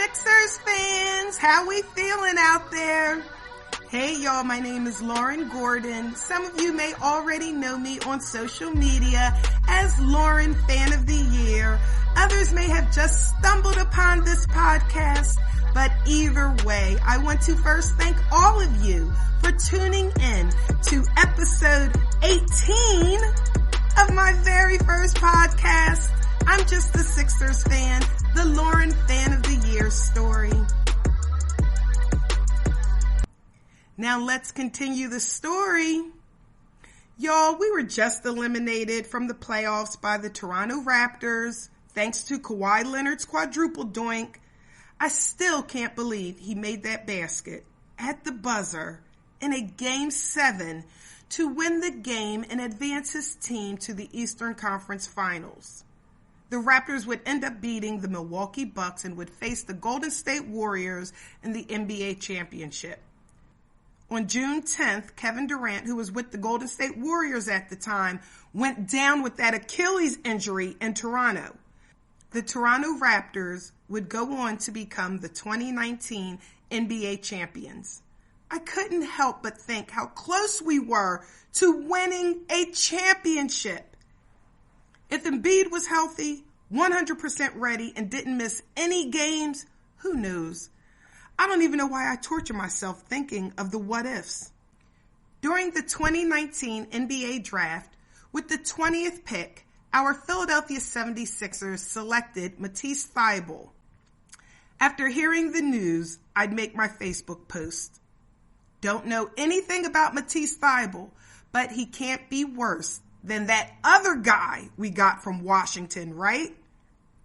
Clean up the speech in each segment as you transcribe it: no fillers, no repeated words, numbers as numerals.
Sixers fans, how we feeling out there? Hey y'all, my name is Lauren Gordon. Some of you may already know me on social media as Lauren Fan of the Year. Others may have just stumbled upon this podcast, but either way, I want to first thank all of you for tuning in to episode 18 of my very first podcast. I'm just a Sixers fan, the Lauren Fan of the Year story. Now let's continue the story. Y'all, we were just eliminated from the playoffs by the Toronto Raptors, thanks to Kawhi Leonard's quadruple doink. I still can't believe he made that basket at the buzzer in a Game 7 to win the game and advance his team to the Eastern Conference Finals. The Raptors would end up beating the Milwaukee Bucks and would face the Golden State Warriors in the NBA championship. On June 10th, Kevin Durant, who was with the Golden State Warriors at the time, went down with that Achilles injury in Toronto. The Toronto Raptors would go on to become the 2019 NBA champions. I couldn't help but think how close we were to winning a championship. If Embiid was healthy, 100% ready, and didn't miss any games, who knows? I don't even know why I torture myself thinking of the what ifs. During the 2019 NBA draft, with the 20th pick, our Philadelphia 76ers selected Matisse Thybulle. After hearing the news, I'd make my Facebook post. Don't know anything about Matisse Thybulle, but he can't be worse than that other guy we got from Washington, right?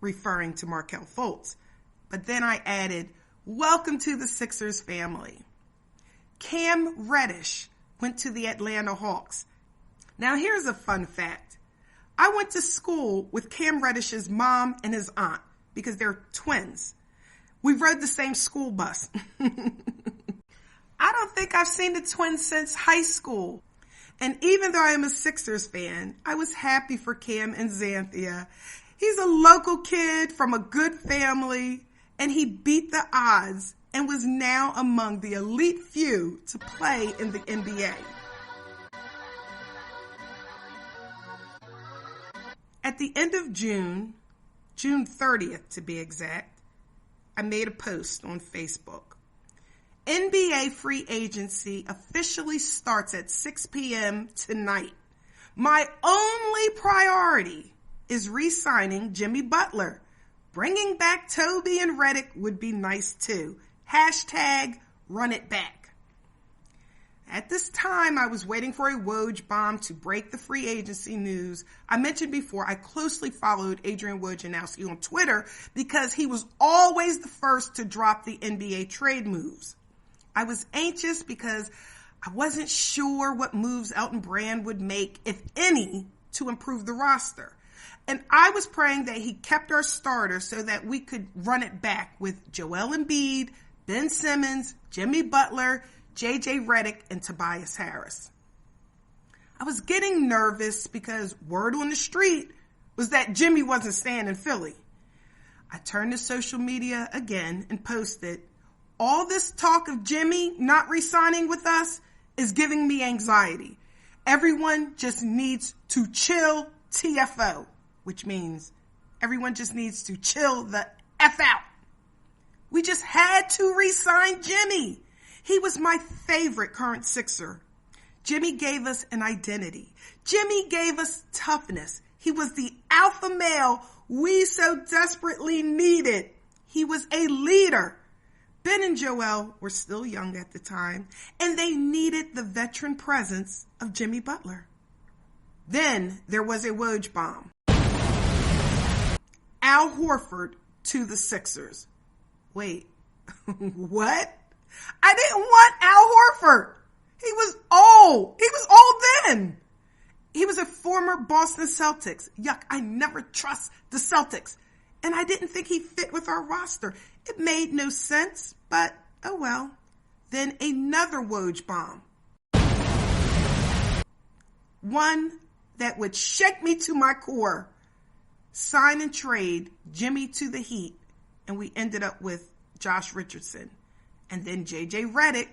Referring to Markelle Fultz. But then I added, welcome to the Sixers family. Cam Reddish went to the Atlanta Hawks. Now here's a fun fact. I went to school with Cam Reddish's mom and his aunt because they're twins. We rode the same school bus. I don't think I've seen the twins since high school. And even though I am a Sixers fan, I was happy for Cam and Xanthia. He's a local kid from a good family, and he beat the odds and was now among the elite few to play in the NBA. At the end of June 30th to be exact, I made a post on Facebook. NBA free agency officially starts at 6 p.m. tonight. My only priority is re-signing Jimmy Butler. Bringing back Toby and Redick would be nice too. Hashtag run it back. At this time, I was waiting for a Woj bomb to break the free agency news. I mentioned before I closely followed Adrian Wojnarowski on Twitter because he was always the first to drop the NBA trade moves. I was anxious because I wasn't sure what moves Elton Brand would make, if any, to improve the roster. And I was praying that he kept our starters so that we could run it back with Joel Embiid, Ben Simmons, Jimmy Butler, JJ Redick, and Tobias Harris. I was getting nervous because word on the street was that Jimmy wasn't staying in Philly. I turned to social media again and posted, all this talk of Jimmy not re-signing with us is giving me anxiety. Everyone just needs to chill TFO, which means everyone just needs to chill the F out. We just had to re-sign Jimmy. He was my favorite current Sixer. Jimmy gave us an identity. Jimmy gave us toughness. He was the alpha male we so desperately needed. He was a leader. Ben and Joel were still young at the time, and they needed the veteran presence of Jimmy Butler. Then there was a Woj bomb. Al Horford to the Sixers. Wait, what? I didn't want Al Horford. He was old. He was old then. He was a former Boston Celtics. Yuck, I never trust the Celtics. And I didn't think he fit with our roster. It made no sense, but oh well. Then another Woj bomb. One that would shake me to my core. Sign and trade Jimmy to the Heat, and we ended up with Josh Richardson, and then J.J. Redick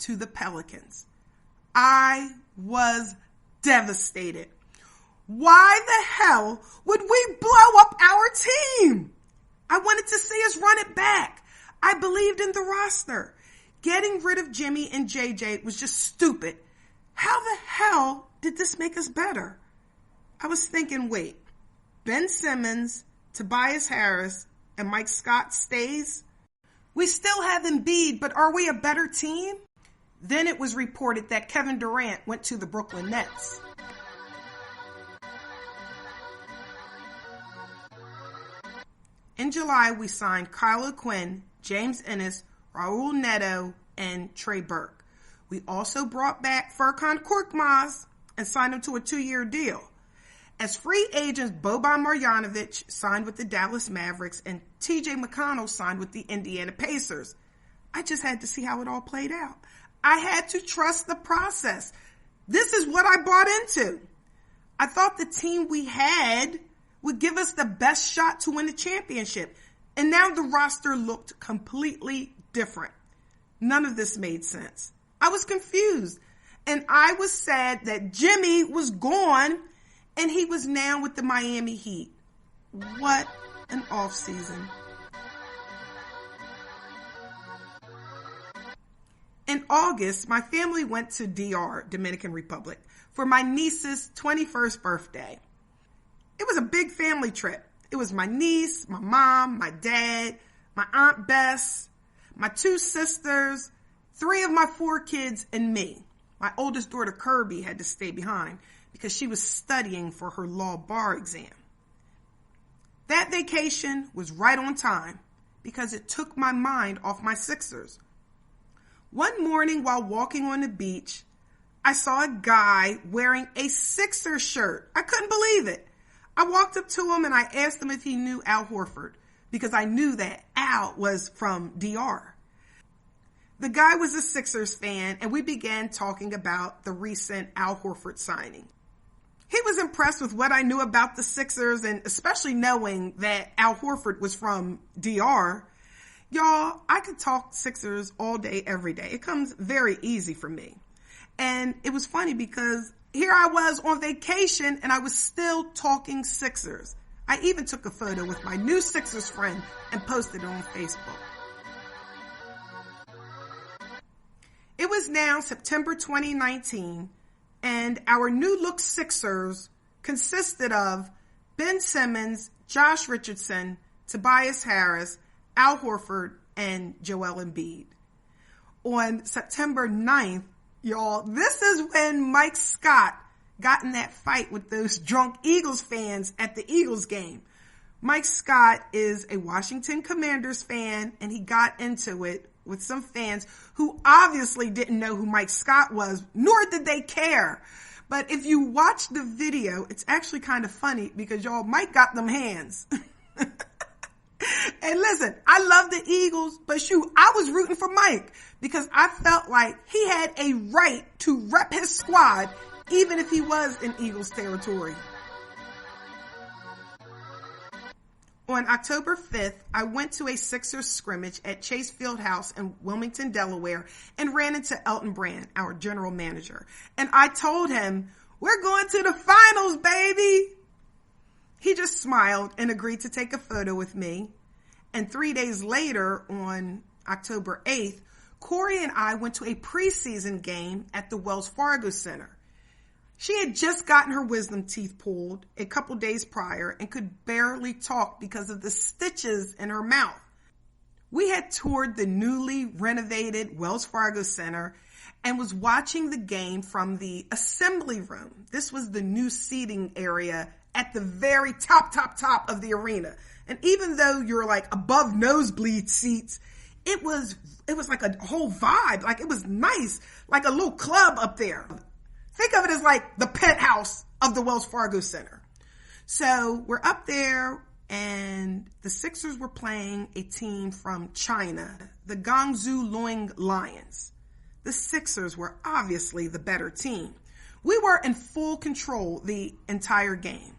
to the Pelicans. I was devastated. Why the hell would we blow up our team? I wanted to see us run it back. I believed in the roster. Getting rid of Jimmy and JJ was just stupid. How the hell did this make us better? I was thinking, wait, Ben Simmons, Tobias Harris, and Mike Scott stays? We still have Embiid, but are we a better team? Then it was reported that Kevin Durant went to the Brooklyn Nets. In July, we signed Kyle O'Quinn, James Ennis, Raul Neto, and Trey Burke. We also brought back Furkan Korkmaz and signed him to a 2-year deal. As free agents, Boban Marjanovic signed with the Dallas Mavericks and TJ McConnell signed with the Indiana Pacers. I just had to see how it all played out. I had to trust the process. This is what I bought into. I thought the team we had would give us the best shot to win the championship. And now the roster looked completely different. None of this made sense. I was confused. And I was sad that Jimmy was gone and he was now with the Miami Heat. What an offseason. In August, my family went to DR, Dominican Republic, for my niece's 21st birthday. It was a big family trip. It was my niece, my mom, my dad, my Aunt Bess, my 2 sisters, 3 of my 4 kids, and me. My oldest daughter, Kirby, had to stay behind because she was studying for her law bar exam. That vacation was right on time because it took my mind off my Sixers. One morning while walking on the beach, I saw a guy wearing a Sixers shirt. I couldn't believe it. I walked up to him and I asked him if he knew Al Horford because I knew that Al was from DR. The guy was a Sixers fan and we began talking about the recent Al Horford signing. He was impressed with what I knew about the Sixers and especially knowing that Al Horford was from DR. Y'all, I could talk Sixers all day, every day. It comes very easy for me. And it was funny because here I was on vacation and I was still talking Sixers. I even took a photo with my new Sixers friend and posted it on Facebook. It was now September 2019 and our new look Sixers consisted of Ben Simmons, Josh Richardson, Tobias Harris, Al Horford, and Joel Embiid. On September 9th, y'all, this is when Mike Scott got in that fight with those drunk Eagles fans at the Eagles game. Mike Scott is a Washington Commanders fan, and he got into it with some fans who obviously didn't know who Mike Scott was, nor did they care. But if you watch the video, it's actually kind of funny because y'all, Mike got them hands. And listen, I love the Eagles, but shoot, I was rooting for Mike because I felt like he had a right to rep his squad even if he was in Eagles territory. On October 5th, I went to a Sixers scrimmage at Chase Fieldhouse in Wilmington, Delaware, and ran into Elton Brand, our general manager. And I told him, "We're going to the finals, baby." He just smiled and agreed to take a photo with me. And 3 days later, on October 8th, Corey and I went to a preseason game at the Wells Fargo Center. She had just gotten her wisdom teeth pulled a couple days prior and could barely talk because of the stitches in her mouth. We had toured the newly renovated Wells Fargo Center and was watching the game from the assembly room. This was the new seating area at the very top of the arena. And even though you're like above nosebleed seats, it was like a whole vibe. Like it was nice, like a little club up there. Think of it as like the penthouse of the Wells Fargo Center. So we're up there and the Sixers were playing a team from China, the Guangzhou Luoyang Lions. The Sixers were obviously the better team. We were in full control the entire game.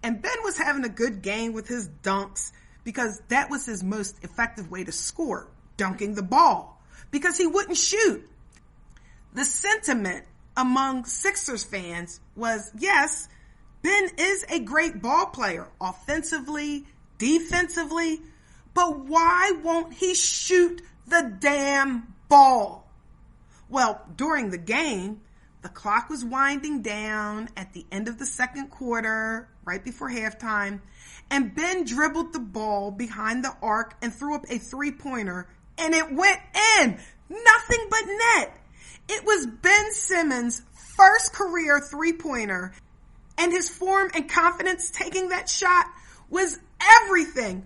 And Ben was having a good game with his dunks because that was his most effective way to score. dunking the ball because he wouldn't shoot. The sentiment among Sixers fans was, yes, Ben is a great ball player, offensively, defensively, but why won't he shoot the damn ball? Well, during the game, the clock was winding down at the end of the second quarter, right before halftime, and Ben dribbled the ball behind the arc and threw up a three-pointer, and it went in. Nothing but net. It was Ben Simmons' first career three-pointer, and his form and confidence taking that shot was everything.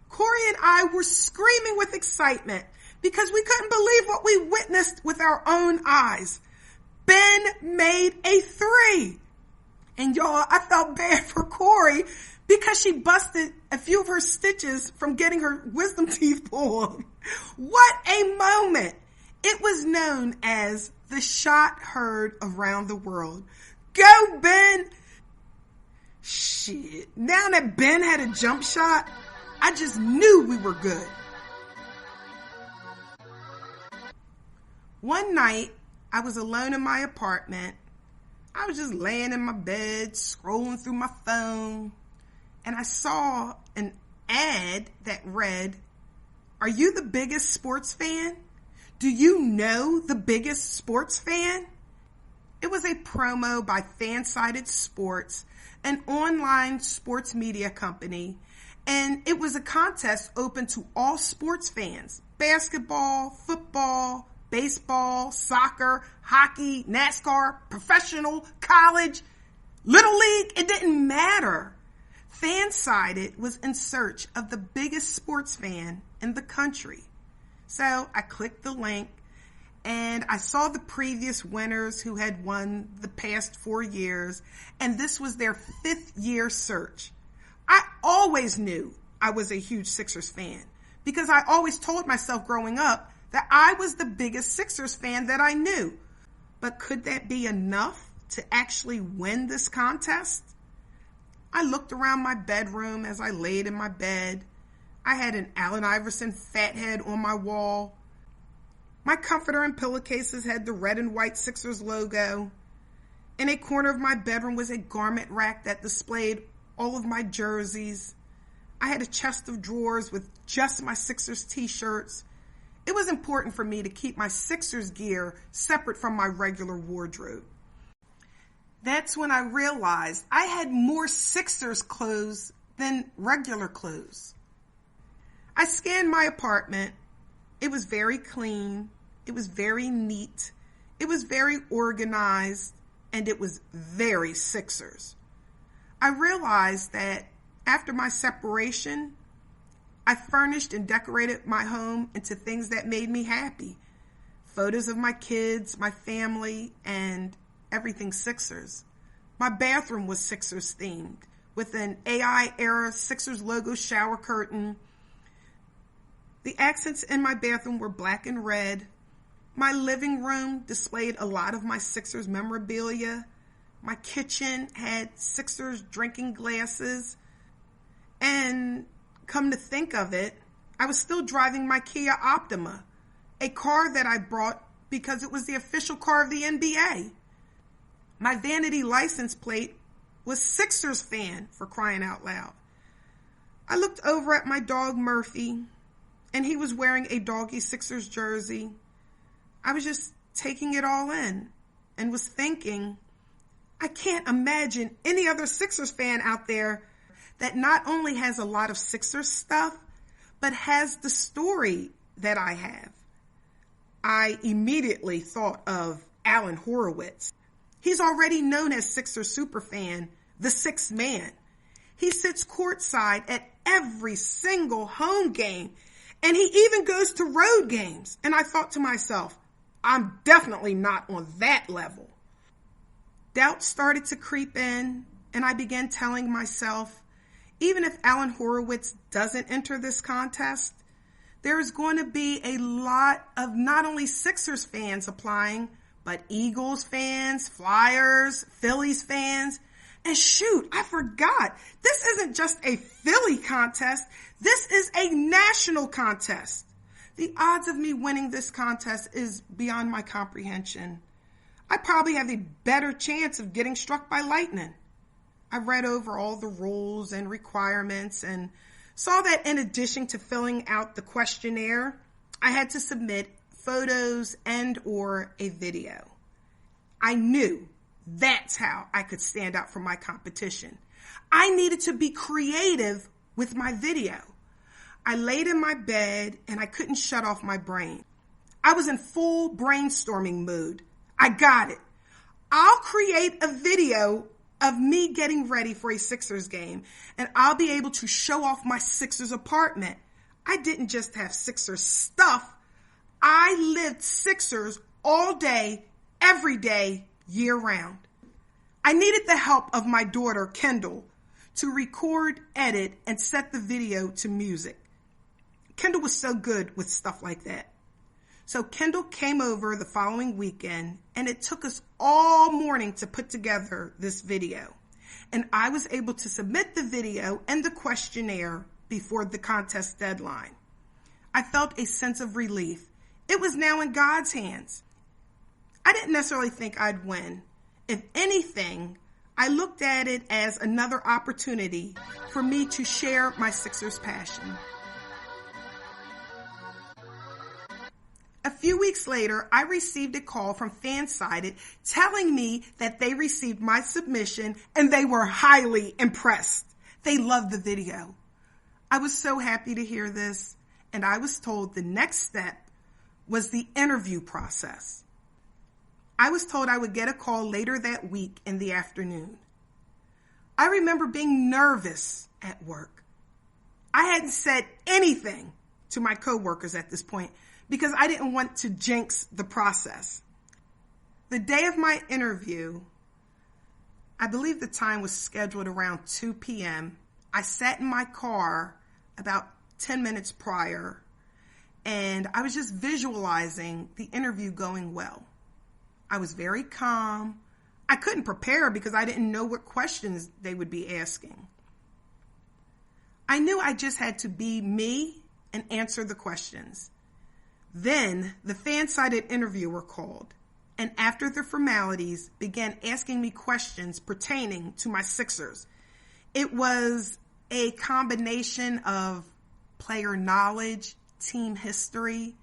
Corey and I were screaming with excitement because we couldn't believe what we witnessed with our own eyes. Ben made a three. And y'all, I felt bad for Corey because she busted a few of her stitches from getting her wisdom teeth pulled. What a moment. It was known as the shot heard around the world. Go, Ben! Shit. Now that Ben had a jump shot, I just knew we were good. One night, I was alone in my apartment. I was just laying in my bed, scrolling through my phone, and I saw an ad that read, "Are you the biggest sports fan? Do you know the biggest sports fan?" It was a promo by Fansided Sports, an online sports media company, and it was a contest open to all sports fans: basketball, football, baseball, soccer, hockey, NASCAR, professional, college, little league. It didn't matter. Fansided was in search of the biggest sports fan in the country. So I clicked the link and I saw the previous winners who had won the past 4 years, and this was their 5th year search. I always knew I was a huge Sixers fan because I always told myself growing up that I was the biggest Sixers fan that I knew. But could that be enough to actually win this contest? I looked around my bedroom as I laid in my bed. I had an Allen Iverson fathead on my wall. My comforter and pillowcases had the red and white Sixers logo. In a corner of my bedroom was a garment rack that displayed all of my jerseys. I had a chest of drawers with just my Sixers t-shirts. It was important for me to keep my Sixers gear separate from my regular wardrobe. That's when I realized I had more Sixers clothes than regular clothes. I scanned my apartment. It was very clean. It was very neat. It was very organized. And it was very Sixers. I realized that after my separation, I furnished and decorated my home into things that made me happy. Photos of my kids, my family, and everything Sixers. My bathroom was Sixers themed with an AI-era Sixers logo shower curtain. The accents in my bathroom were black and red. My living room displayed a lot of my Sixers memorabilia. My kitchen had Sixers drinking glasses. And come to think of it, I was still driving my Kia Optima, a car that I brought because it was the official car of the NBA. My vanity license plate was Sixers fan, for crying out loud. I looked over at my dog Murphy, and he was wearing a doggy Sixers jersey. I was just taking it all in and was thinking, I can't imagine any other Sixers fan out there that not only has a lot of Sixers stuff, but has the story that I have. I immediately thought of Alan Horowitz. He's already known as Sixers superfan, the sixth man. He sits courtside at every single home game, and he even goes to road games. And I thought to myself, I'm definitely not on that level. Doubt started to creep in, and I began telling myself, even if Alan Horowitz doesn't enter this contest, there is going to be a lot of not only Sixers fans applying, but Eagles fans, Flyers, Phillies fans. And shoot, I forgot, this isn't just a Philly contest. This is a national contest. The odds of me winning this contest is beyond my comprehension. I probably have a better chance of getting struck by lightning. I read over all the rules and requirements and saw that in addition to filling out the questionnaire, I had to submit photos and or a video. I knew that's how I could stand out from my competition. I needed to be creative with my video. I laid in my bed and I couldn't shut off my brain. I was in full brainstorming mood. I got it. I'll create a video of me getting ready for a Sixers game, and I'll be able to show off my Sixers apartment. I didn't just have Sixers stuff. I lived Sixers all day, every day, year round. I needed the help of my daughter, Kendall, to record, edit, and set the video to music. Kendall was so good with stuff like that. So Kendall came over the following weekend, and it took us all morning to put together this video. And I was able to submit the video and the questionnaire before the contest deadline. I felt a sense of relief. It was now in God's hands. I didn't necessarily think I'd win. If anything, I looked at it as another opportunity for me to share my Sixers passion. A few weeks later, I received a call from Fansided telling me that they received my submission and they were highly impressed. They loved the video. I was so happy to hear this, and I was told the next step was the interview process. I was told I would get a call later that week in the afternoon. I remember being nervous at work. I hadn't said anything to my coworkers at this point because I didn't want to jinx the process. The day of my interview, I believe the time was scheduled around 2 p.m. I sat in my car about 10 minutes prior, and I was just visualizing the interview going well. I was very calm. I couldn't prepare because I didn't know what questions they would be asking. I knew I just had to be me and answer the questions. Then the Fansided interviewer called, and after the formalities, began asking me questions pertaining to my Sixers. It was a combination of player knowledge, team history,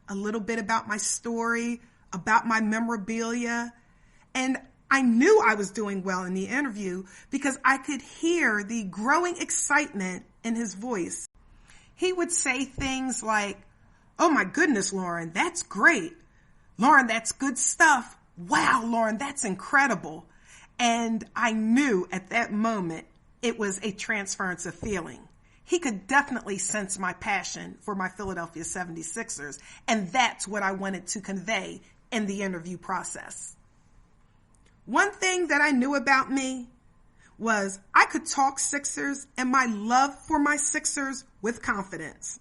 a little bit about my story, about my memorabilia, and I knew I was doing well in the interview because I could hear the growing excitement in his voice. He would say things like, "Oh my goodness, Lauren, that's great. Lauren, that's good stuff. Wow, Lauren, that's incredible." And I knew at that moment it was a transference of feeling. He could definitely sense my passion for my Philadelphia 76ers, and that's what I wanted to convey in the interview process. One thing that I knew about me was I could talk Sixers and my love for my Sixers with confidence.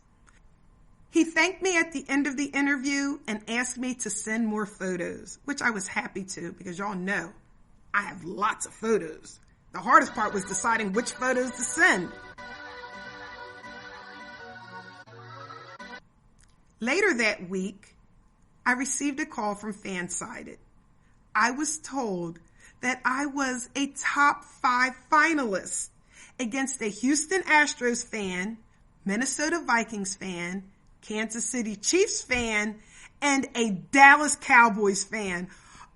He thanked me at the end of the interview and asked me to send more photos, which I was happy to because y'all know I have lots of photos. The hardest part was deciding which photos to send. Later that week, I received a call from Fansided. I was told that I was a top 5 finalist against a Houston Astros fan, Minnesota Vikings fan, Kansas City Chiefs fan, and a Dallas Cowboys fan.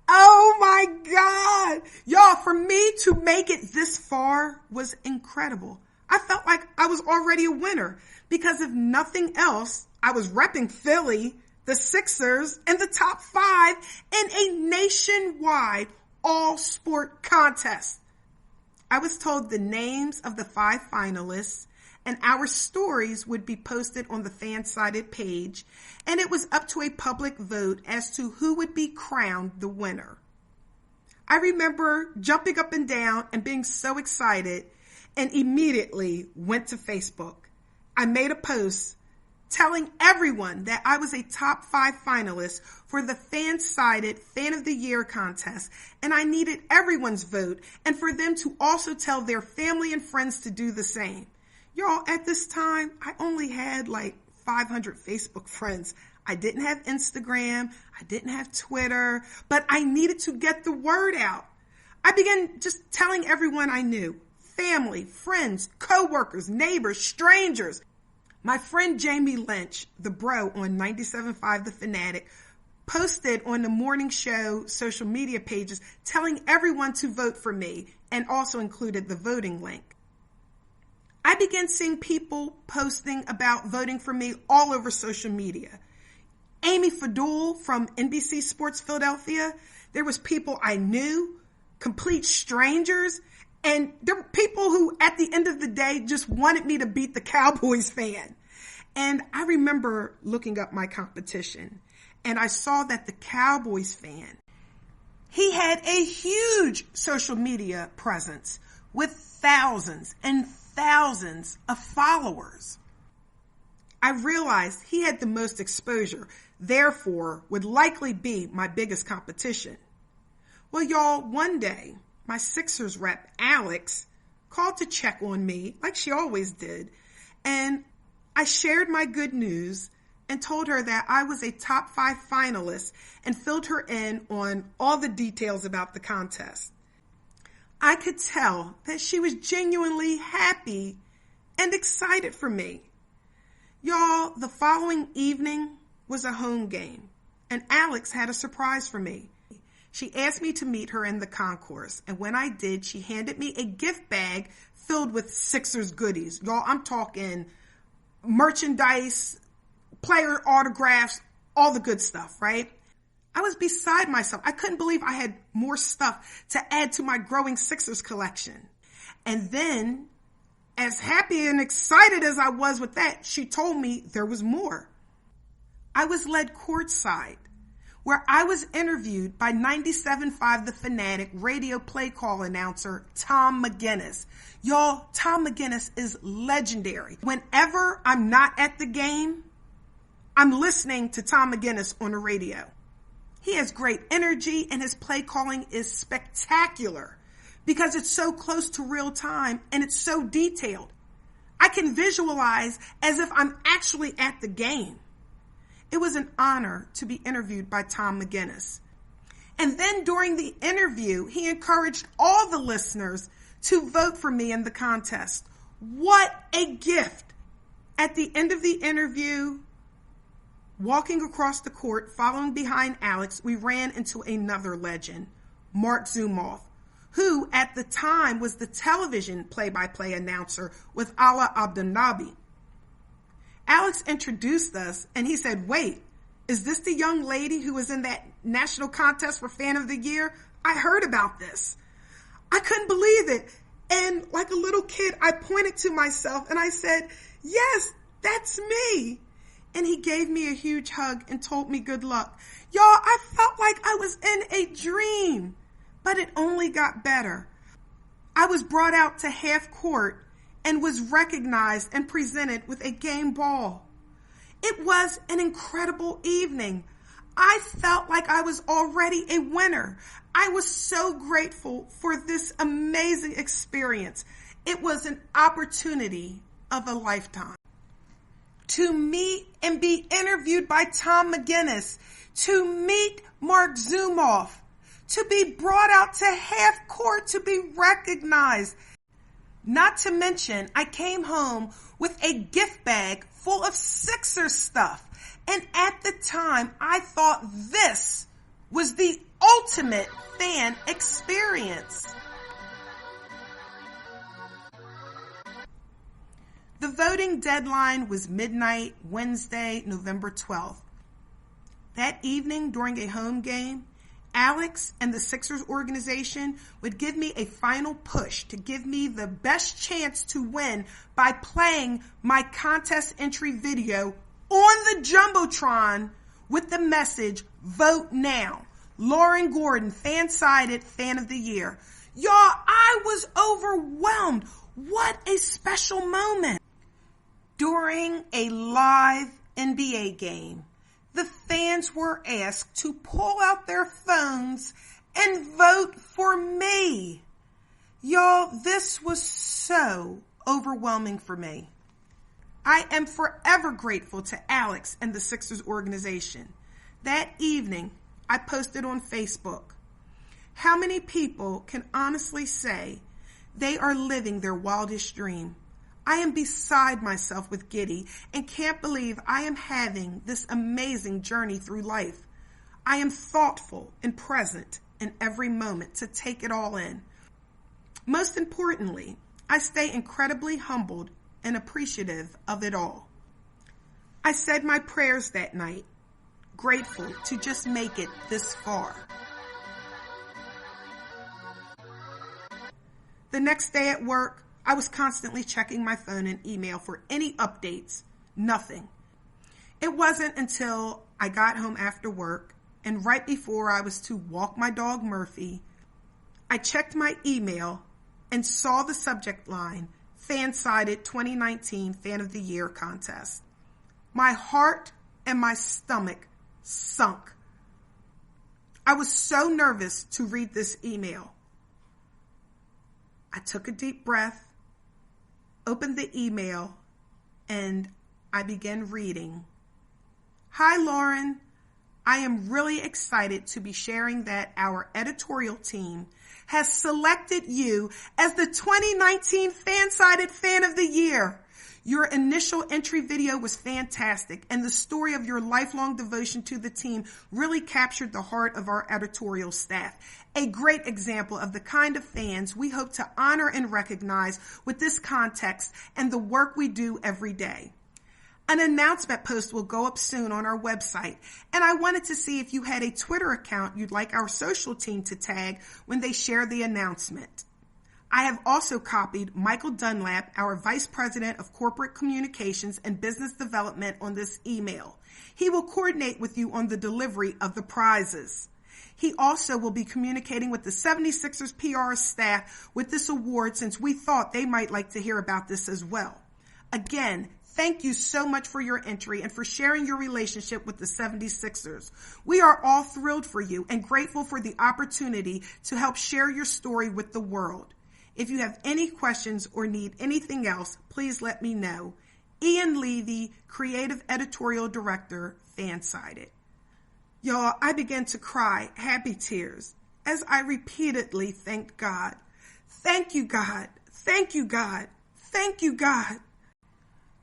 Oh my God! Y'all, for me to make it this far was incredible. I felt like I was already a winner because if nothing else, I was repping Philly, the Sixers, and the top 5 in a nationwide all-sport contest. I was told the names of the 5 finalists and our stories would be posted on the Fansided page, and it was up to a public vote as to who would be crowned the winner. I remember jumping up and down and being so excited and immediately went to Facebook. I made a post telling everyone that I was a top 5 finalist for the Fansided Fan of the Year contest, and I needed everyone's vote and for them to also tell their family and friends to do the same. Y'all, at this time, I only had like 500 Facebook friends. I didn't have Instagram. I didn't have Twitter, but I needed to get the word out. I began just telling everyone I knew, family, friends, coworkers, neighbors, strangers. My friend Jamie Lynch, the bro on 97.5 The Fanatic, posted on the morning show social media pages telling everyone to vote for me and also included the voting link. I began seeing people posting about voting for me all over social media. Amy Fadul from NBC Sports Philadelphia. There was people I knew, complete strangers, and there were people who at the end of the day just wanted me to beat the Cowboys fan. And I remember looking up my competition and I saw that the Cowboys fan, he had a huge social media presence with thousands and thousands of followers. I realized he had the most exposure, therefore would likely be my biggest competition. Well, y'all, one day, my Sixers rep, Alex, called to check on me, like she always did, and I shared my good news and told her that I was a top 5 finalist and filled her in on all the details about the contest. I could tell that she was genuinely happy and excited for me. Y'all, the following evening was a home game, and Alex had a surprise for me. She asked me to meet her in the concourse, and when I did, she handed me a gift bag filled with Sixers goodies. Y'all, I'm talking merchandise, player autographs, all the good stuff, right? I was beside myself. I couldn't believe I had more stuff to add to my growing Sixers collection. And then, as happy and excited as I was with that, she told me there was more. I was led courtside, where I was interviewed by 97.5 The Fanatic radio play call announcer Tom McGinnis. Y'all, Tom McGinnis is legendary. Whenever I'm not at the game, I'm listening to Tom McGinnis on the radio. He has great energy and his play calling is spectacular because it's so close to real time and it's so detailed. I can visualize as if I'm actually at the game. It was an honor to be interviewed by Tom McGinnis. And then during the interview, he encouraged all the listeners to vote for me in the contest. What a gift! At the end of the interview, walking across the court, following behind Alex, we ran into another legend, Mark Zumoff, who at the time was the television play-by-play announcer with Ala Abdelnaby. Alex introduced us and he said, "Wait, is this the young lady who was in that national contest for Fan of the Year? I heard about this." I couldn't believe it. And like a little kid, I pointed to myself and I said, "Yes, that's me." And he gave me a huge hug and told me good luck. Y'all, I felt like I was in a dream, but it only got better. I was brought out to half court and was recognized and presented with a game ball. It was an incredible evening. I felt like I was already a winner. I was so grateful for this amazing experience. It was an opportunity of a lifetime. To meet and be interviewed by Tom McGinnis, to meet Mark Zumoff, to be brought out to half court to be recognized. Not to mention, I came home with a gift bag full of Sixers stuff. And at the time, I thought this was the ultimate fan experience. The voting deadline was midnight, Wednesday, November 12th. That evening during a home game, Alex and the Sixers organization would give me a final push to give me the best chance to win by playing my contest entry video on the Jumbotron with the message, "Vote now. Lauren Gordon, fan-sided Fan of the Year." Y'all, I was overwhelmed. What a special moment. During a live NBA game, the fans were asked to pull out their phones and vote for me. Y'all, this was so overwhelming for me. I am forever grateful to Alex and the Sixers organization. That evening, I posted on Facebook, how many people can honestly say they are living their wildest dream? I am beside myself with giddy and can't believe I am having this amazing journey through life. I am thoughtful and present in every moment to take it all in. Most importantly, I stay incredibly humbled and appreciative of it all. I said my prayers that night, grateful to just make it this far. The next day at work, I was constantly checking my phone and email for any updates. Nothing. It wasn't until I got home after work and right before I was to walk my dog Murphy, I checked my email and saw the subject line, Fan-Sided 2019 Fan of the Year contest. My heart and my stomach sunk. I was so nervous to read this email. I took a deep breath, opened the email, and I began reading. Hi, Lauren. I am really excited to be sharing that our editorial team has selected you as the 2019 Fan-Sided Fan of the Year. Your initial entry video was fantastic, and the story of your lifelong devotion to the team really captured the heart of our editorial staff. A great example of the kind of fans we hope to honor and recognize with this context and the work we do every day. An announcement post will go up soon on our website, and I wanted to see if you had a Twitter account you'd like our social team to tag when they share the announcement. I have also copied Michael Dunlap, our Vice President of Corporate Communications and Business Development, on this email. He will coordinate with you on the delivery of the prizes. He also will be communicating with the 76ers PR staff with this award since we thought they might like to hear about this as well. Again, thank you so much for your entry and for sharing your relationship with the 76ers. We are all thrilled for you and grateful for the opportunity to help share your story with the world. If you have any questions or need anything else, please let me know. Ian Levy, Creative Editorial Director, Fan-Sided. Y'all, I began to cry happy tears as I repeatedly thanked God. Thank you, God. Thank you, God. Thank you, God.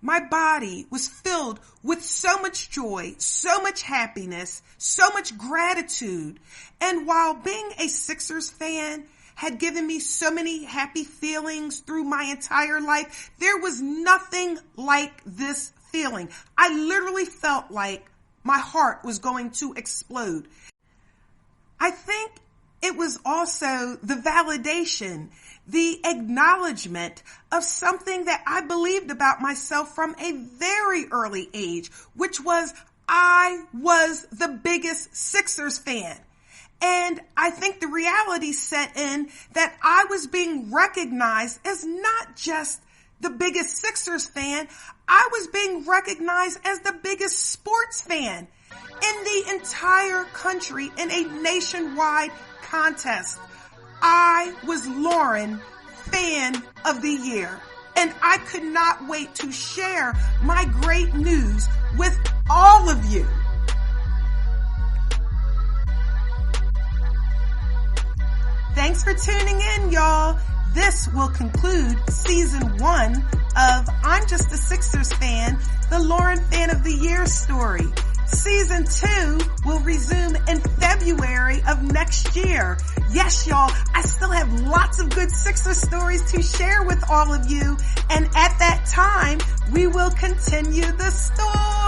My body was filled with so much joy, so much happiness, so much gratitude. And while being a Sixers fan had given me so many happy feelings through my entire life, there was nothing like this feeling. I literally felt like my heart was going to explode. I think it was also the validation, the acknowledgement of something that I believed about myself from a very early age, which was I was the biggest Sixers fan. And I think the reality set in that I was being recognized as not just the biggest Sixers fan, I was being recognized as the biggest sports fan in the entire country in a nationwide contest. I was Lauren, Fan of the Year, and I could not wait to share my great news with all of you. Thanks for tuning in, y'all. This will conclude season 1 of I'm Just a Sixers Fan, the Lauren Fan of the Year story. Season 2 will resume in February of next year. Yes, y'all, I still have lots of good Sixers stories to share with all of you. And at that time, we will continue the story.